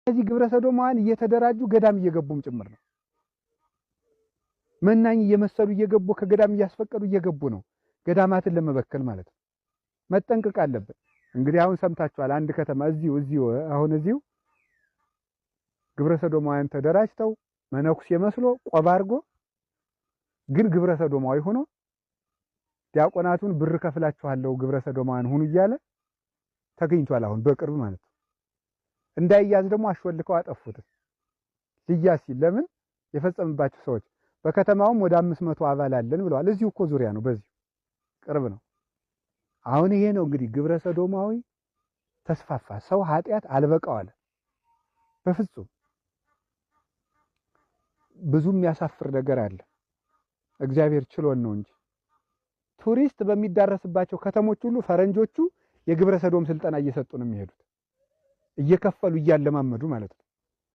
እዚህ ግብረ ሰዶማውያን እየተደራጁ ገዳም እየገቡም ጭምር ነው። መናኝ እየመሰሉ እየገቡ ከገዳም እያስፈቀዱ እየገቡ ነው። ገዳማትን ለመበከል ማለት ነው። መጠንቀቅ አለበት። እንግዲህ አሁን ሰምታችኋል። አንድ ከተማ እዚሁ ግብረ ሰዶማውያን ተደራጅተው መነኩሴ መስሎ ቆብ አድርጎ ግን ግብረ ሰዶማዊ ሆኖ ዲያቆናቱን ብር ከፍላችኋለሁ ግብረ ሰዶማውያን ሁኑ እያለ ተገኝቷል። አሁን በቅርብ ማለት ነው። እንዳይያዝ ደግሞ አሽወልከው አጠፉት። ልያዝ ሲል ለምን የፈጸምባቸው ሰዎች በከተማውም ወደ 500 አባል አለን ብለዋል። እዚሁ እኮ ዙሪያ ነው፣ በዚሁ ቅርብ ነው። አሁን ይሄ ነው እንግዲህ ግብረ ሰዶማዊ ተስፋፋ። ሰው ኃጢአት አልበቃው አለ። በፍጹም ብዙም ያሳፍር ነገር አለ። እግዚአብሔር ችሎን ነው እንጂ ቱሪስት በሚዳረስባቸው ከተሞች ሁሉ ፈረንጆቹ የግብረ ሰዶም ስልጠና እየሰጡ ነው የሚሄዱት፣ እየከፈሉ እያለማመዱ ማለት ነው።